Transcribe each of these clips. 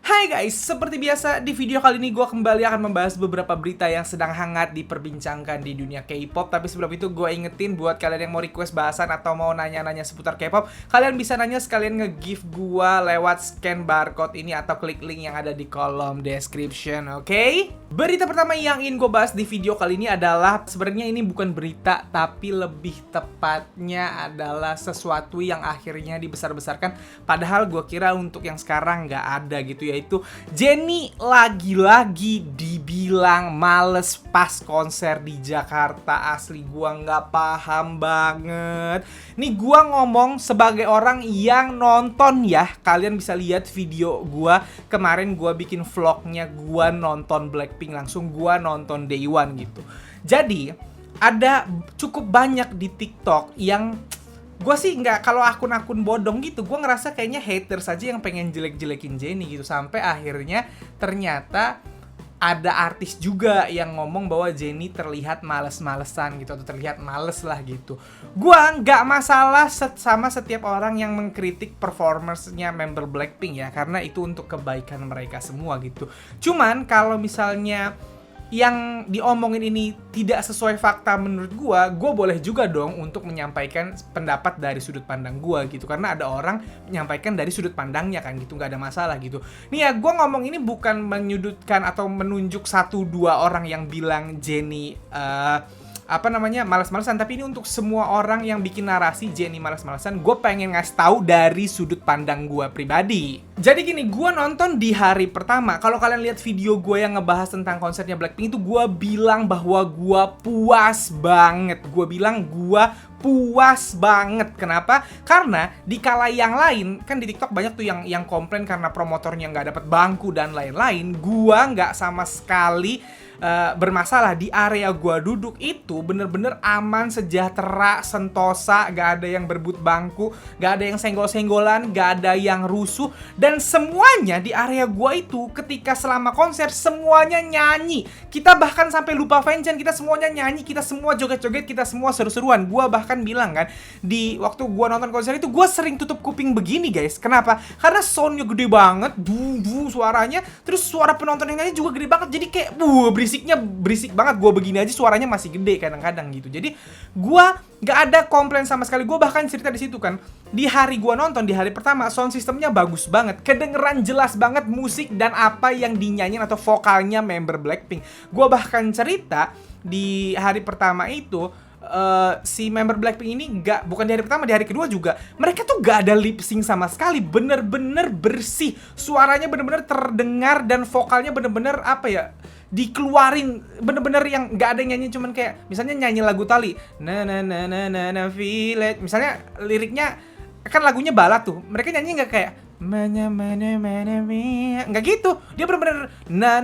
Hai guys, seperti biasa di video kali ini gue kembali akan membahas beberapa berita yang sedang hangat diperbincangkan di dunia K-pop. Tapi sebelum itu gue ingetin buat kalian yang mau request bahasan atau mau nanya-nanya seputar K-pop, kalian bisa nanya sekalian nge-give gue lewat scan barcode ini atau klik link yang ada di kolom description, oke? Berita pertama yang ingin gue bahas di video kali ini adalah sebenarnya ini bukan berita, tapi lebih tepatnya adalah sesuatu yang akhirnya dibesar-besarkan. Padahal gue kira untuk yang sekarang nggak ada gitu, yaitu Jennie lagi-lagi dibilang males pas konser di Jakarta. Asli gua nggak paham banget. Nih gua ngomong sebagai orang yang nonton ya. Kalian bisa lihat video gua kemarin, gua bikin vlognya gua nonton Blackpink, langsung gua nonton Day One gitu. Jadi ada cukup banyak di TikTok yang gue sih nggak, kalau akun-akun bodong gitu, gue ngerasa kayaknya haters saja yang pengen jelek-jelekin Jennie gitu. Sampai akhirnya ternyata ada artis juga yang ngomong bahwa Jennie terlihat males-malesan gitu, atau terlihat males lah gitu. Gue nggak masalah sama setiap orang yang mengkritik performance-nya member Blackpink ya, karena itu untuk kebaikan mereka semua gitu. Cuman kalau misalnya yang diomongin ini tidak sesuai fakta menurut gua boleh juga dong untuk menyampaikan pendapat dari sudut pandang gua gitu. Karena ada orang menyampaikan dari sudut pandangnya kan gitu, nggak ada masalah gitu. Nih ya, gua ngomong ini bukan menyudutkan atau menunjuk 1-2 orang yang bilang Jennie malas-malesan, tapi ini untuk semua orang yang bikin narasi Jennie malas-malesan. Gue pengen ngasih tahu dari sudut pandang gue pribadi. Jadi gini, gue nonton di hari pertama. Kalau kalian lihat video gue yang ngebahas tentang konsernya Blackpink itu, gue bilang bahwa gue puas banget. Gue bilang gue puas banget. Kenapa? Karena di kala yang lain, kan di TikTok banyak tuh yang komplain karena promotornya nggak dapat bangku dan lain-lain. Gua nggak sama sekali bermasalah. Di area gua duduk itu bener-bener aman, sejahtera, sentosa, gak ada yang berebut bangku, gak ada yang senggol-senggolan, gak ada yang rusuh. Dan semuanya di area gua itu ketika selama konser semuanya nyanyi. Kita bahkan sampai lupa fanchan, kita semuanya nyanyi, kita semua joget-joget, kita semua seru-seruan. Gua bahkan bilang kan, di waktu gua nonton konser itu gua sering tutup kuping begini guys. Kenapa? Karena soundnya gede banget, suaranya, terus suara penonton yang nyanyi juga gede banget. Jadi kayak berisik banget. Gue begini aja suaranya masih gede kadang-kadang gitu. Jadi gue gak ada komplain sama sekali. Gue bahkan cerita di situ kan, di hari gue nonton di hari pertama sound systemnya bagus banget, kedengeran jelas banget musik dan apa yang dinyanyiin atau vokalnya member Blackpink. Gue bahkan cerita di hari pertama itu si member Blackpink ini bukan di hari pertama, di hari kedua juga mereka tuh gak ada lip sync sama sekali. Bener-bener bersih, suaranya bener-bener terdengar dan vokalnya bener-bener dikeluarin, bener-bener yang gak ada yang nyanyi cuman kayak misalnya nyanyi lagu Tali na feel it, misalnya liriknya kan lagunya balad tuh, mereka nyanyi nggak kayak nggak gitu, dia bener-bener nah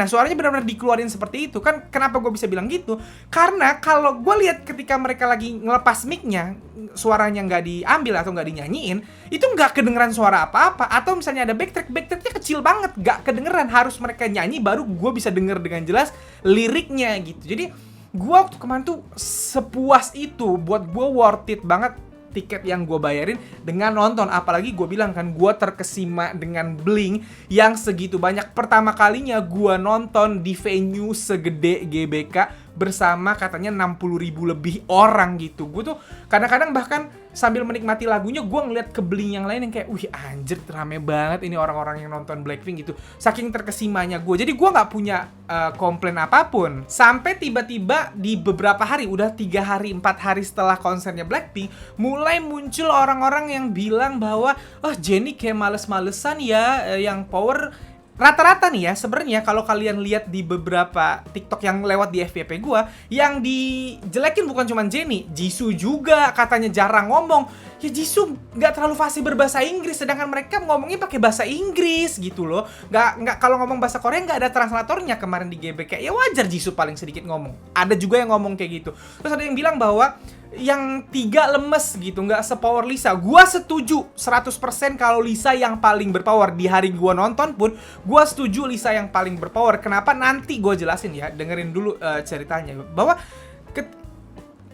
suaranya bener-bener dikeluarin seperti itu kan. Kenapa gue bisa bilang gitu? Karena kalau gue lihat ketika mereka lagi ngelepas mic-nya, suaranya nggak diambil atau nggak dinyanyiin, itu nggak kedengeran suara apa-apa. Atau misalnya ada backtracknya kecil banget, nggak kedengeran. Harus mereka nyanyi baru gue bisa denger dengan jelas liriknya gitu. Jadi gue waktu kemarin tuh sepuas itu, buat gue worth it banget tiket yang gue bayarin dengan nonton. Apalagi gue bilang kan, gue terkesima dengan Blink yang segitu banyak. Pertama kalinya gue nonton di venue segede GBK bersama katanya 60.000 lebih orang gitu. Gue tuh kadang-kadang bahkan sambil menikmati lagunya gue ngeliat ke Blink yang lain yang kayak, wih anjir rame banget ini orang-orang yang nonton Blackpink gitu. Saking terkesimanya gue. Jadi gue gak punya komplain apapun. Sampai tiba-tiba di beberapa hari, udah 3 hari 4 hari setelah konsernya Blackpink, mulai muncul orang-orang yang bilang bahwa Jennie kayak males-malesan ya, yang power. Rata-rata nih ya, sebenarnya kalau kalian lihat di beberapa TikTok yang lewat di FYP gue, yang dijelekin bukan cuma Jennie, Jisoo juga katanya jarang ngomong. Ya Jisoo nggak terlalu fasih berbahasa Inggris, sedangkan mereka ngomongnya pakai bahasa Inggris gitu loh. Nggak kalau ngomong bahasa Korea nggak ada translatornya kemarin di GBK. Ya wajar Jisoo paling sedikit ngomong. Ada juga yang ngomong kayak gitu. Terus ada yang bilang bahwa yang 3 lemes gitu, nggak sepower Lisa. Gua setuju 100% kalau Lisa yang paling berpower. Di hari gua nonton pun gua setuju Lisa yang paling berpower. Kenapa? Nanti gua jelasin ya, dengerin dulu ceritanya. Bahwa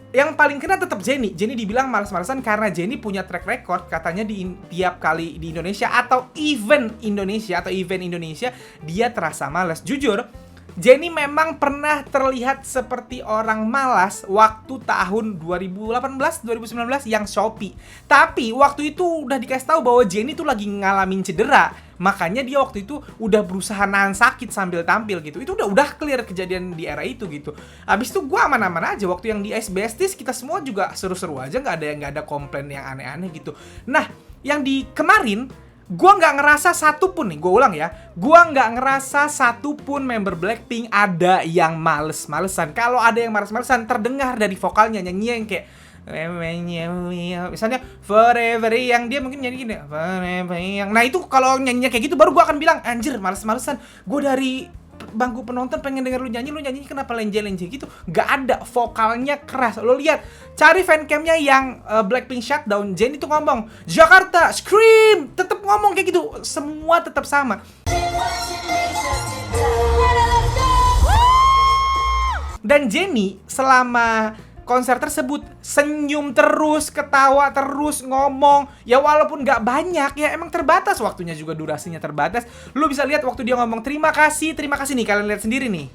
yang paling kena tetap Jennie. Jennie dibilang malas-malasan karena Jennie punya track record katanya di tiap kali di Indonesia atau event Indonesia dia terasa malas. Jujur, Jennie memang pernah terlihat seperti orang malas waktu tahun 2018-2019 yang Shopee. Tapi waktu itu udah dikasih tahu bahwa Jennie tuh lagi ngalamin cedera. Makanya dia waktu itu udah berusaha nahan sakit sambil tampil gitu. Itu udah clear kejadian di era itu gitu. Habis itu gue aman-aman aja. Waktu yang di SBS kita semua juga seru-seru aja, nggak ada komplain yang aneh-aneh gitu. Nah, yang di kemarin gue nggak ngerasa satupun nih, gue ulang ya, gue nggak ngerasa satupun member Blackpink ada yang males-malesan. Kalau ada yang males-malesan, terdengar dari vokalnya, nyanyi yang kayak misalnya Forever yang dia mungkin nyanyi gini, Forever yang. Nah itu kalau nyanyinya kayak gitu baru gue akan bilang, anjir males-malesan. Gue dari bangku penonton pengen denger lu nyanyi kenapa lenje-lenje gitu. Gak ada, vokalnya keras. Lo lihat, cari fancamnya yang Blackpink Shutdown, Jennie tuh ngomong Jakarta Scream, tetep ngomong kayak gitu, semua tetap sama. Dan Jennie selama konser tersebut senyum terus, ketawa terus, ngomong. Ya walaupun gak banyak, ya emang terbatas waktunya juga, durasinya terbatas. Lu bisa lihat waktu dia ngomong terima kasih nih, kalian lihat sendiri nih.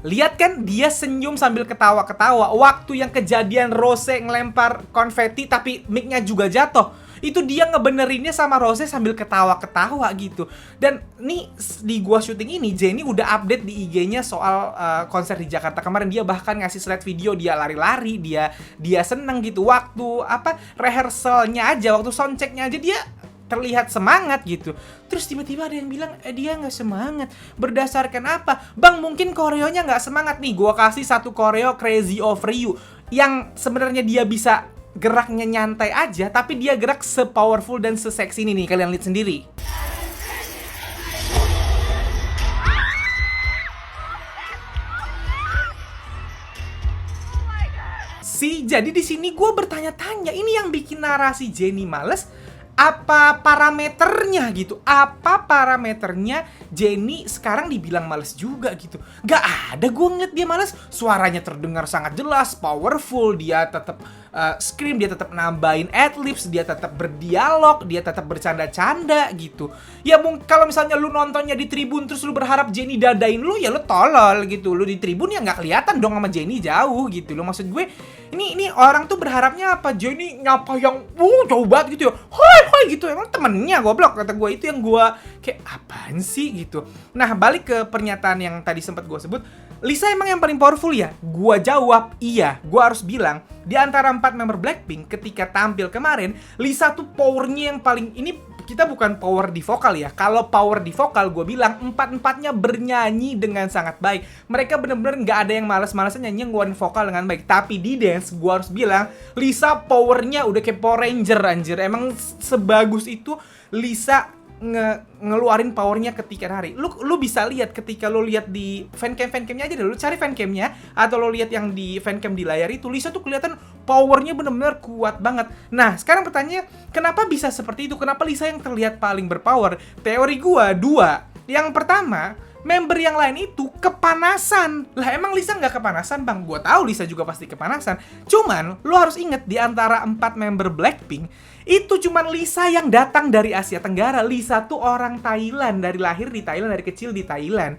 Lihat kan, dia senyum sambil ketawa-ketawa. Waktu yang kejadian Rose ngelempar konfeti tapi mic-nya juga jatuh, itu dia ngebenerinnya sama Rose sambil ketawa-ketawa gitu. Dan nih di gua syuting ini, Jennie udah update di IG-nya soal konser di Jakarta kemarin. Dia bahkan ngasih slide video dia lari-lari, dia seneng gitu. Waktu rehearsalnya aja, waktu soundchecknya aja dia terlihat semangat gitu. Terus tiba-tiba ada yang bilang dia nggak semangat. Berdasarkan apa? Bang, mungkin koreonya nggak semangat nih. Gua kasih satu koreo Crazy Over You yang sebenarnya dia bisa geraknya nyantai aja, tapi dia gerak se-powerful dan se-seksi ini nih, kalian lihat sendiri. Jadi di sini gue bertanya-tanya, ini yang bikin narasi Jennie males, apa parameternya gitu? Apa parameternya Jennie sekarang dibilang males juga gitu? Gak ada gue ngeliat dia males. Suaranya terdengar sangat jelas, powerful, dia tetap scream, dia tetap nambahin adlibs, dia tetap berdialog, dia tetap bercanda-canda gitu. Ya kalau misalnya lu nontonnya di tribun terus lu berharap Jennie dadain lu, ya lu tolol gitu. Lu di tribun ya nggak kelihatan dong sama Jennie, jauh gitu. Lu maksud gue, ini orang tuh berharapnya apa? Jennie nyapa yang jauh banget gitu ya. Hoi gitu, emang temennya goblok, kata gue. Itu yang gue kayak apaan sih gitu. Nah, balik ke pernyataan yang tadi sempat gue sebut, Lisa emang yang paling powerful ya? Gua jawab iya. Gua harus bilang, di antara 4 member Blackpink ketika tampil kemarin, Lisa tuh powernya yang paling, ini kita bukan power di vokal ya. Kalau power di vokal, gue bilang empat-empatnya bernyanyi dengan sangat baik. Mereka bener-bener nggak ada yang males-malesan nyanyi ngeluarin vokal dengan baik. Tapi di dance, gue harus bilang, Lisa powernya udah kayak Power Ranger anjir. Emang sebagus itu Lisa ngeluarin powernya ketika hari. Lu bisa lihat ketika lu lihat di fancamnya aja deh. Lu cari fancamnya atau lu lihat yang di fancam di layar itu, Lisa tuh kelihatan powernya bener-bener kuat banget. Nah, sekarang pertanyaannya, kenapa bisa seperti itu? Kenapa Lisa yang terlihat paling berpower? Teori gua 2. Yang pertama, member yang lain itu kepanasan. Lah emang Lisa nggak kepanasan, Bang? Gua tahu Lisa juga pasti kepanasan. Cuman, lu harus inget di antara 4 member Blackpink, itu cuman Lisa yang datang dari Asia Tenggara. Lisa tuh orang Thailand, dari lahir di Thailand, dari kecil di Thailand.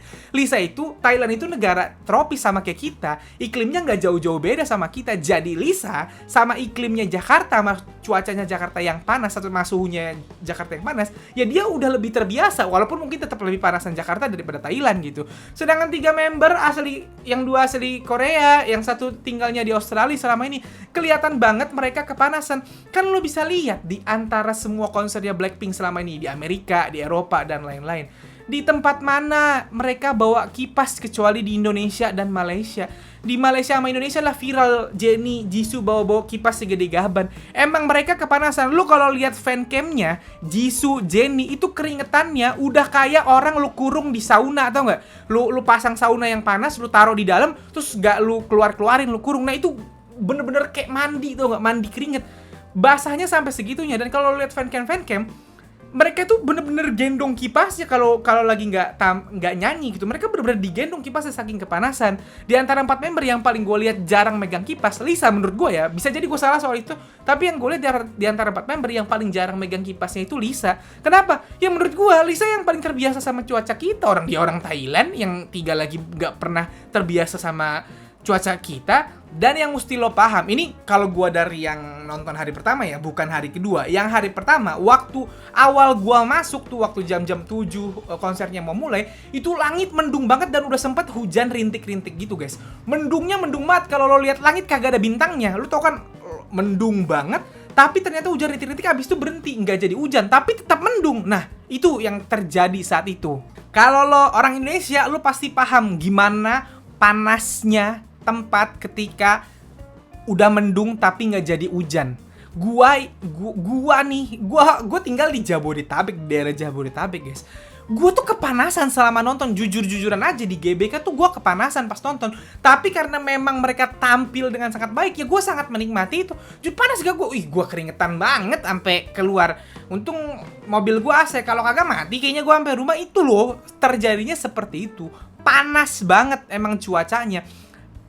Thailand itu negara tropis sama kayak kita, iklimnya nggak jauh-jauh beda sama kita. Jadi Lisa sama iklimnya Jakarta, sama cuacanya Jakarta yang panas atau suhunya Jakarta yang panas, ya dia udah lebih terbiasa. Walaupun mungkin tetap lebih panasan Jakarta daripada Thailand gitu. Sedangkan 3 member asli, yang 2 asli Korea, yang 1 tinggalnya di Australia selama ini, kelihatan banget mereka kepanasan. Kan lo bisa lihat di antara semua konsernya Blackpink selama ini di Amerika, di Eropa, dan lain-lain, di tempat mana mereka bawa kipas kecuali di Indonesia dan Malaysia. Di Malaysia sama Indonesia lah viral Jennie, Jisoo bawa-bawa kipas segede gaban. Emang mereka kepanasan. Lu kalau lihat fancamnya Jisoo, Jennie itu keringetannya udah kayak orang lu kurung di sauna, atau enggak? Lu pasang sauna yang panas, lu taruh di dalam, terus gak lu keluarin, lu kurung. Nah itu bener-bener kayak mandi, tuh nggak, mandi keringet. Basahnya sampai segitunya. Dan kalau lihat fancam, mereka tuh bener-bener gendong kipasnya kalau lagi nggak nyanyi gitu. Mereka bener-bener digendong kipasnya saking kepanasan. Di antara 4 member yang paling gue lihat jarang megang kipas, Lisa menurut gue ya, bisa jadi gue salah soal itu, tapi yang gue lihat di antara 4 member yang paling jarang megang kipasnya itu Lisa. Kenapa? Ya menurut gue Lisa yang paling terbiasa sama cuaca kita. Dia orang Thailand, yang 3 lagi nggak pernah terbiasa sama cuaca kita. Dan yang mesti lo paham, ini kalau gua dari yang nonton hari pertama ya, bukan hari kedua. Yang hari pertama, waktu awal gua masuk tuh, waktu jam-jam 7 konsernya mau mulai, itu langit mendung banget dan udah sempet hujan rintik-rintik gitu guys. Mendungnya mendung banget, kalau lo lihat langit kagak ada bintangnya. Lo tau kan, mendung banget, tapi ternyata hujan rintik-rintik habis itu berhenti, nggak jadi hujan, tapi tetap mendung. Nah, itu yang terjadi saat itu. Kalau lo orang Indonesia, lo pasti paham gimana panasnya tempat ketika udah mendung tapi nggak jadi hujan. Gua tinggal di Jabodetabek, daerah Jabodetabek guys. Gua tuh kepanasan selama nonton, jujur-jujuran aja di GBK tuh gua kepanasan pas nonton. Tapi karena memang mereka tampil dengan sangat baik, ya gua sangat menikmati itu. Jujur panas gak gua? Gua keringetan banget sampai keluar. Untung mobil gua AC, kalau kagak mati kayaknya gua sampai rumah. Itu loh, terjadinya seperti itu. Panas banget emang cuacanya.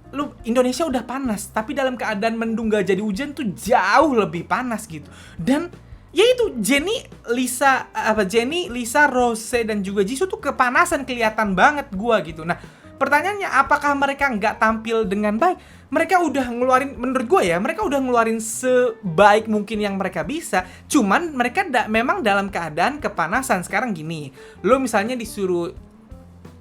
Lu Indonesia udah panas, tapi dalam keadaan mendung gak jadi hujan tuh jauh lebih panas gitu. Dan ya itu Jennie, Lisa, Rose dan juga Jisoo tuh kepanasan, kelihatan banget gua gitu. Nah, pertanyaannya apakah mereka nggak tampil dengan baik? Mereka udah ngeluarin, menurut gue ya, mereka udah ngeluarin sebaik mungkin yang mereka bisa. Cuman mereka memang dalam keadaan kepanasan. Sekarang gini, lu misalnya disuruh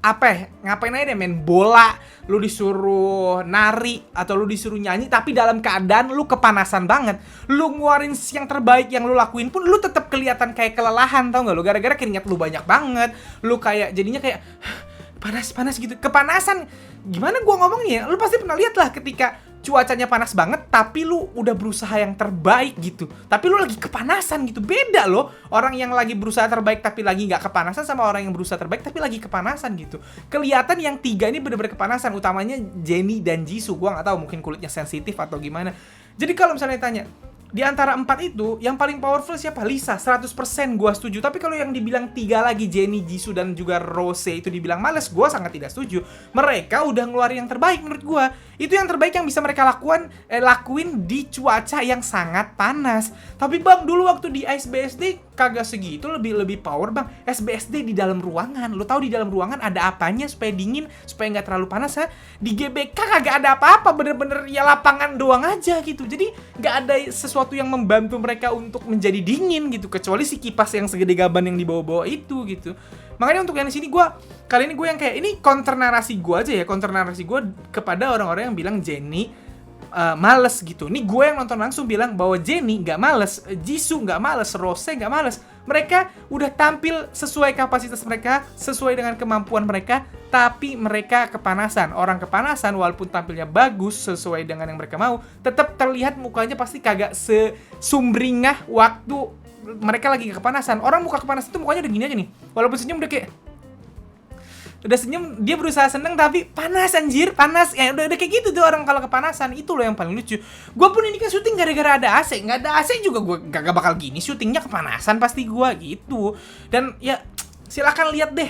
ngapain aja deh, main bola, lu disuruh nari atau lu disuruh nyanyi, tapi dalam keadaan lu kepanasan banget, lu ngeluarin yang terbaik yang lu lakuin pun lu tetap kelihatan kayak kelelahan, tau gak lu, gara-gara keringat lu banyak banget, lu kayak jadinya kayak panas gitu, kepanasan. Gimana gua ngomongnya, lu pasti pernah lihat lah ketika cuacanya panas banget tapi lu udah berusaha yang terbaik gitu, tapi lu lagi kepanasan gitu. Beda loh orang yang lagi berusaha terbaik tapi lagi nggak kepanasan sama orang yang berusaha terbaik tapi lagi kepanasan gitu. Kelihatan yang 3 ini bener-bener kepanasan, utamanya Jennie dan Jisoo. Gua nggak tahu, mungkin kulitnya sensitif atau gimana. Jadi kalau misalnya tanya di antara 4 itu, yang paling powerful siapa? Lisa, 100% gua setuju. Tapi kalau yang dibilang 3 lagi, Jennie, Jisoo, dan juga Rose itu dibilang males, gua sangat tidak setuju. Mereka udah ngeluarin yang terbaik menurut gua. Itu yang terbaik yang bisa mereka lakuin di cuaca yang sangat panas. Tapi bang, dulu waktu di ISBSD kagak segitu, lebih power bang. SBSD di dalam ruangan, lo tau di dalam ruangan ada apanya supaya dingin, supaya nggak terlalu panas ha? Di GBK kagak ada apa-apa, bener-bener ya lapangan doang aja gitu. Jadi nggak ada sesuatu yang membantu mereka untuk menjadi dingin gitu, kecuali si kipas yang segede gaban yang dibawa-bawa itu gitu. Makanya untuk yang di sini kali ini gue yang kayak ini counter narasi gue aja ya, counter narasi gue kepada orang-orang yang bilang Jennie males gitu. Nih gue yang nonton langsung bilang bahwa Jennie nggak males, Jisoo nggak males, Rose nggak males. Mereka udah tampil sesuai kapasitas mereka, sesuai dengan kemampuan mereka, tapi mereka kepanasan. Orang kepanasan walaupun tampilnya bagus sesuai dengan yang mereka mau, tetap terlihat mukanya pasti kagak sesumringah waktu mereka lagi kepanasan. Orang muka kepanasan itu mukanya udah gini aja nih. Walaupun senyum udah senyum, dia berusaha seneng tapi panas anjir, panas. Ya udah kayak gitu tuh orang kalau kepanasan. Itu loh yang paling lucu. Gue pun ini kan syuting gara-gara ada AC. Nggak ada AC juga gue gak bakal gini. Syutingnya kepanasan pasti gue gitu. Dan ya silakan lihat deh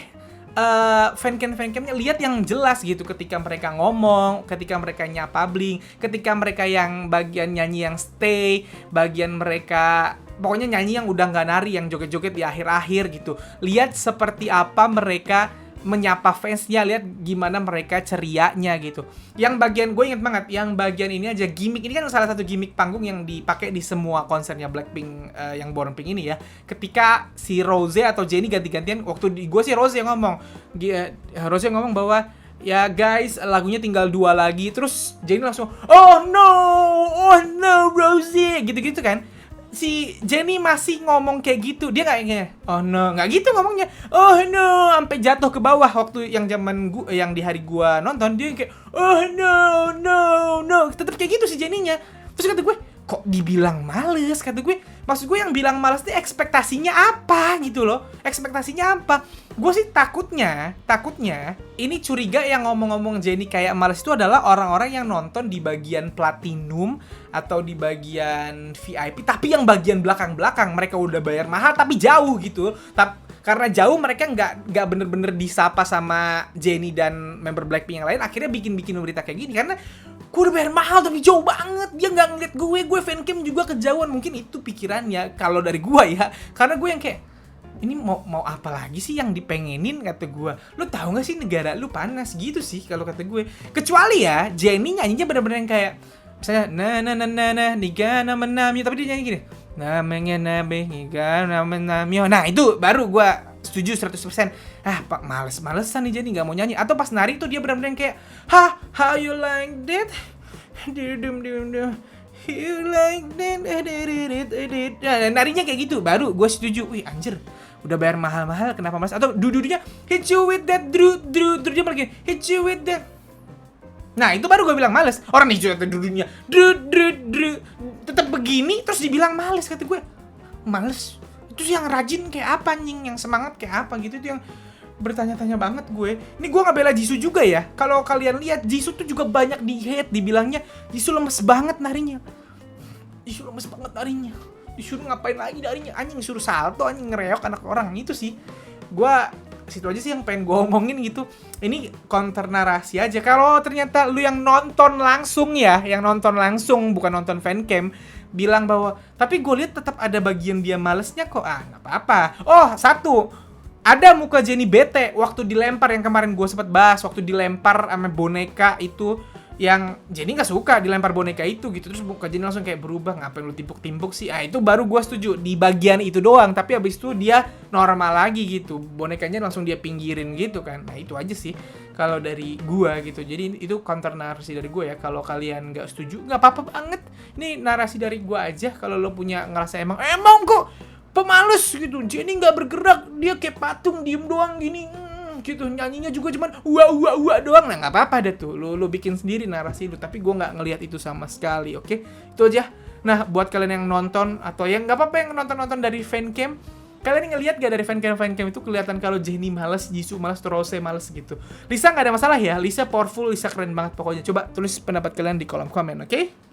fancamnya, lihat yang jelas gitu ketika mereka ngomong, ketika mereka nyapa bling, ketika mereka yang bagian nyanyi yang stay, bagian mereka pokoknya nyanyi yang udah nggak nari, yang joget-joget di akhir-akhir gitu. Lihat seperti apa mereka menyapa fansnya, lihat gimana mereka cerianya gitu. Yang bagian gue inget banget, yang bagian ini aja, gimmick ini kan salah satu gimmick panggung yang dipakai di semua konsernya Blackpink yang Born Pink ini ya. Ketika si Rose atau Jennie ganti-gantian, waktu di gue sih Rose yang ngomong bahwa ya guys, lagunya tinggal 2 lagi. Terus Jennie langsung oh no Rose gitu-gitu kan. Si Jennie masih ngomong kayak gitu, dia kayaknya oh no, nggak gitu ngomongnya, oh no, sampai jatuh ke bawah. Waktu yang zaman yang di hari gua nonton, dia kayak oh no, tetap kayak gitu si Jennie-nya. Terus kata gue, kok dibilang males, kata gue. Maksud gue yang bilang males nih ekspektasinya apa gitu loh. Ekspektasinya apa? Gue sih takutnya ini curiga yang ngomong-ngomong Jenny kayak males itu adalah orang-orang yang nonton di bagian platinum atau di bagian VIP, tapi yang bagian belakang-belakang mereka udah bayar mahal tapi jauh gitu. Karena jauh mereka nggak bener-bener disapa sama Jenny dan member Blackpink yang lain, akhirnya bikin berita kayak gini. Karena gue udah bayar mahal tapi jauh banget, dia nggak ngeliat gue fancam juga kejauhan. Mungkin itu pikirannya kalau dari gue ya. Karena gue yang kayak, ini mau apa lagi sih yang dipengenin, kata gue. Lu tahu nggak sih negara lu panas gitu sih kalau kata gue. Kecuali ya Jenny nyanyinya bener-bener yang kayak misalnya na niga menamio, tapi dia nyanyi gini, namanya nabe niga menamio. Nah itu baru gue setuju 100%. Pak males-malesan nih Jenny nggak mau nyanyi. Atau pas nari tuh dia benar-benar kayak, how you like that, you like that. Nah, narinya kayak gitu baru gue setuju. Wih anjir, udah bayar mahal-mahal kenapa males. Atau dudunya hit you with that, dru dia lagi hit you with that. Nah itu baru gue bilang males. Orang nih dudunya dru tetap begini terus dibilang males, kata gue. Males itu yang rajin kayak apa anjing, yang semangat kayak apa gitu. Itu yang bertanya-tanya banget gue. Ini gue nggak bela Jisoo juga ya. Kalau kalian lihat Jisoo tuh juga banyak di hate, dibilangnya Jisoo lemes banget narinya. Disuruh ngapain lagi narinya, anjing suruh salto, anjing ngereok anak orang. Itu sih gue, situ aja sih yang pengen gue omongin gitu. Ini counter narasi aja. Kalau ternyata lu yang nonton langsung ya, yang nonton langsung bukan nonton fancam, bilang bahwa tapi gue lihat tetap ada bagian dia malesnya kok. Nggak apa-apa. Oh satu, ada muka Jenny bete waktu dilempar, yang kemarin gue sempat bahas, waktu dilempar sama boneka itu, yang Jenny nggak suka dilempar boneka itu gitu. Terus muka Jenny langsung kayak berubah, ngapain lu timpuk-timpuk sih. Itu baru gue setuju di bagian itu doang. Tapi abis itu dia normal lagi gitu, bonekanya langsung dia pinggirin gitu kan. Nah itu aja sih kalau dari gue gitu. Jadi itu counter narasi dari gue ya. Kalau kalian nggak setuju nggak apa-apa banget. Ini narasi dari gue aja. Kalau lo punya ngerasa emang kok pemalas gitu, Jenny nggak bergerak, dia kayak patung diem doang gini gitu, nyanyinya juga cuman wah doang. Nah nggak apa-apa deh tuh, lo bikin sendiri narasi lu, tapi gue nggak ngelihat itu sama sekali. Oke, itu aja. Nah buat kalian yang nonton atau yang nggak apa-apa yang nonton dari fancam, kalian ngelihat gak dari fancam itu kelihatan kalau Jenny males, Jisoo males, Rose males gitu. Lisa nggak ada masalah ya, Lisa powerful, Lisa keren banget pokoknya. Coba tulis pendapat kalian di kolom komen, oke?